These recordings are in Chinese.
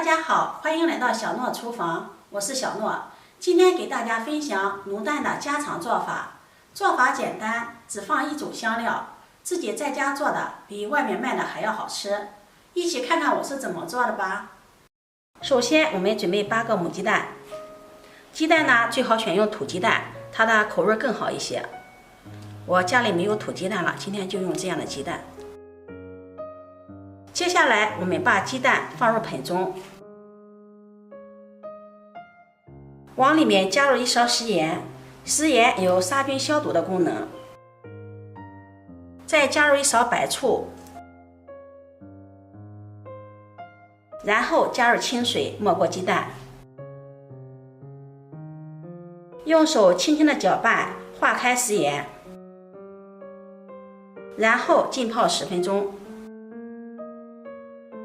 大家好，欢迎来到小诺厨房，我是小诺。今天给大家分享卤蛋的家常做法。做法简单，只放一种香料，自己在家做的比外面卖的还要好吃。一起看看我是怎么做的吧。首先，我们准备8个母鸡蛋。鸡蛋呢，最好选用土鸡蛋，它的口味更好一些。我家里没有土鸡蛋了，今天就用这样的鸡蛋。接下来，我们把鸡蛋放入盆中，往里面加入1勺食盐，食盐有杀菌消毒的功能。再加入1勺白醋，然后加入清水没过鸡蛋，用手轻轻的搅拌，化开食盐，然后浸泡10分钟。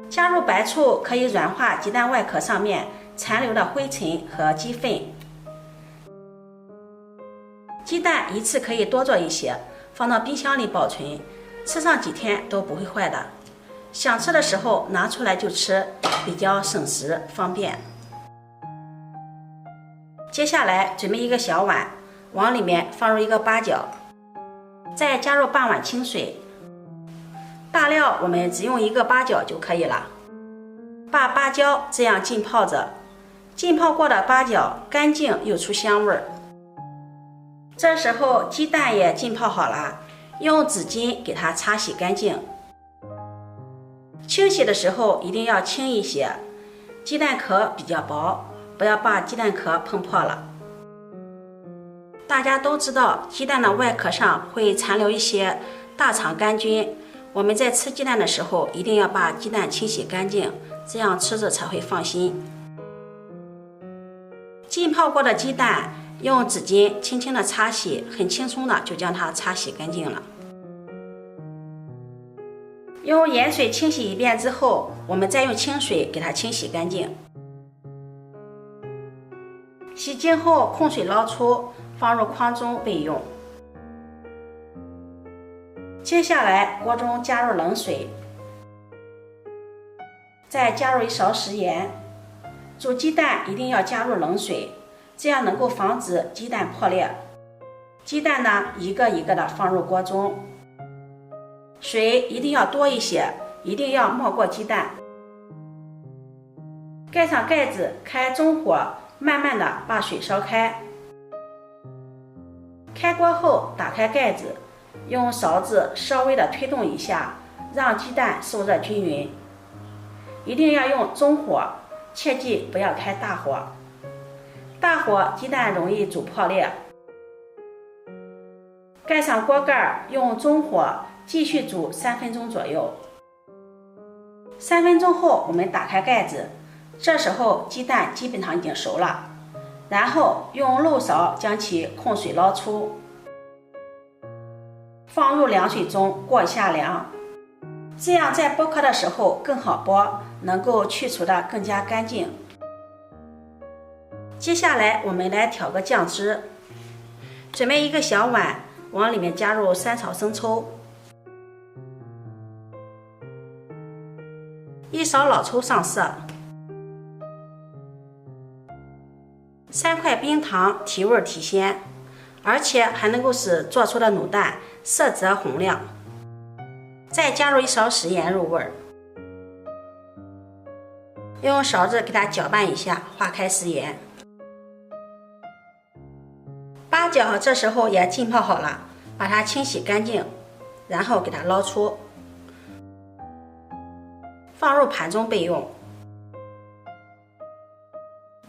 加入白醋可以软化鸡蛋外壳上面残留的灰尘和鸡粪。鸡蛋一次可以多做一些，放到冰箱里保存，吃上几天都不会坏的。想吃的时候拿出来就吃，比较省时方便。接下来准备一个小碗，往里面放入1个八角，再加入半碗清水。大料我们只用1个八角就可以了。把八角这样浸泡着，浸泡过的八角干净又出香味儿。这时候鸡蛋也浸泡好了，用纸巾给它擦洗干净。清洗的时候一定要轻一些，鸡蛋壳比较薄，不要把鸡蛋壳碰破了。大家都知道，鸡蛋的外壳上会残留一些大肠杆菌，我们在吃鸡蛋的时候一定要把鸡蛋清洗干净，这样吃着才会放心。浸泡过的鸡蛋用纸巾轻轻的擦洗，很轻松的就将它擦洗干净了。用盐水清洗一遍之后，我们再用清水给它清洗干净。洗净后控水捞出，放入筐中备用。接下来锅中加入冷水，再加入1勺食盐。煮鸡蛋一定要加入冷水，这样能够防止鸡蛋破裂。鸡蛋呢，一个一个的放入锅中，水一定要多一些，一定要没过鸡蛋。盖上盖子，开中火，慢慢的把水烧开。开锅后打开盖子，用勺子稍微的推动一下，让鸡蛋受热均匀。一定要用中火，切记不要开大火。大火鸡蛋容易煮破裂。盖上锅盖，用中火继续煮3分钟左右。3分钟后我们打开盖子，这时候鸡蛋基本上已经熟了，然后用漏勺将其控水捞出，放入凉水中过一下凉，这样在剥壳的时候更好剥，能够去除的更加干净。接下来我们来调个酱汁，准备1个小碗，往里面加入3勺生抽，1勺老抽上色，3块冰糖提味提鲜，而且还能够使做出的卤蛋色泽红亮。再加入1勺食盐入味，用勺子给它搅拌一下，化开食盐。八角这时候也浸泡好了，把它清洗干净，然后给它捞出，放入盘中备用。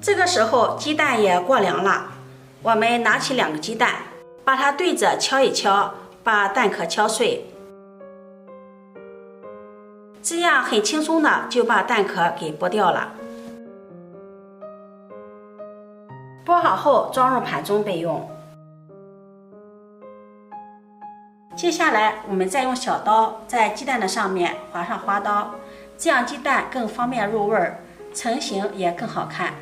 这个时候鸡蛋也过凉了，我们拿起2个鸡蛋，把它对着敲一敲，把蛋壳敲碎，这样很轻松的就把蛋壳给剥掉了。剥好后装入盘中备用。接下来我们再用小刀在鸡蛋的上面划上花刀，这样鸡蛋更方便入味，成型也更好看。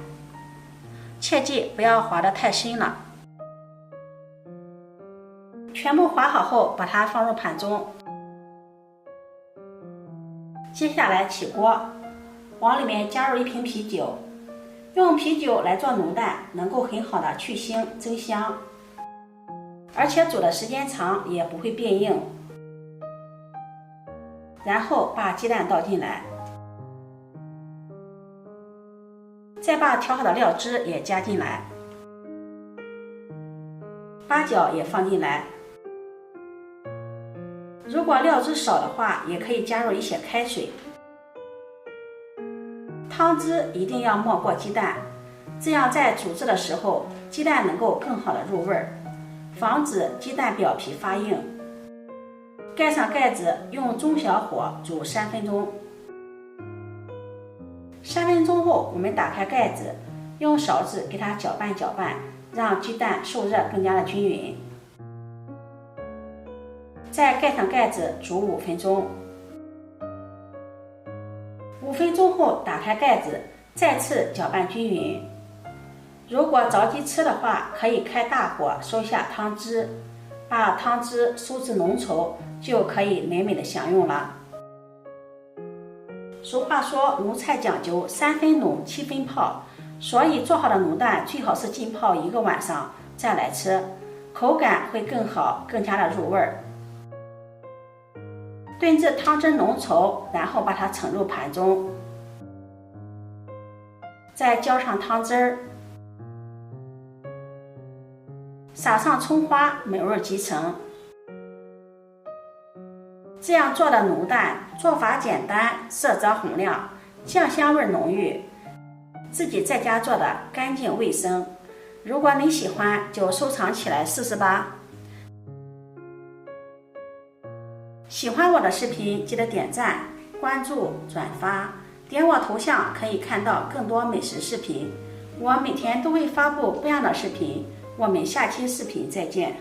切记不要划得太深了。全部划好后，把它放入盘中。接下来起锅，往里面加入一瓶啤酒。用啤酒来做卤蛋，能够很好的去腥增香，而且煮的时间长也不会变硬。然后把鸡蛋倒进来，再把调好的料汁也加进来，八角也放进来。如果料汁少的话，也可以加入一些开水。汤汁一定要没过鸡蛋，这样在煮制的时候，鸡蛋能够更好的入味儿，防止鸡蛋表皮发硬。盖上盖子，用中小火煮3分钟。3分钟后，我们打开盖子，用勺子给它搅拌搅拌，让鸡蛋受热更加的均匀。再盖上盖子煮5分钟。5分钟后打开盖子，再次搅拌均匀。如果着急吃的话，可以开大火收下汤汁，把汤汁收至浓稠，就可以美美的享用了。俗话说卤菜讲究3分卤7分泡，所以做好的卤蛋最好是浸泡1个晚上再来吃，口感会更好，更加的入味儿。炖至汤汁浓稠，然后把它盛入盘中，再浇上汤汁儿，撒上葱花，美味集成。这样做的卤蛋做法简单，色泽红亮，酱香味浓郁，自己在家做的干净卫生。如果你喜欢，就收藏起来试试吧。喜欢我的视频，记得点赞、关注、转发，点我头像可以看到更多美食视频。我每天都会发布不一样的视频，我们下期视频再见。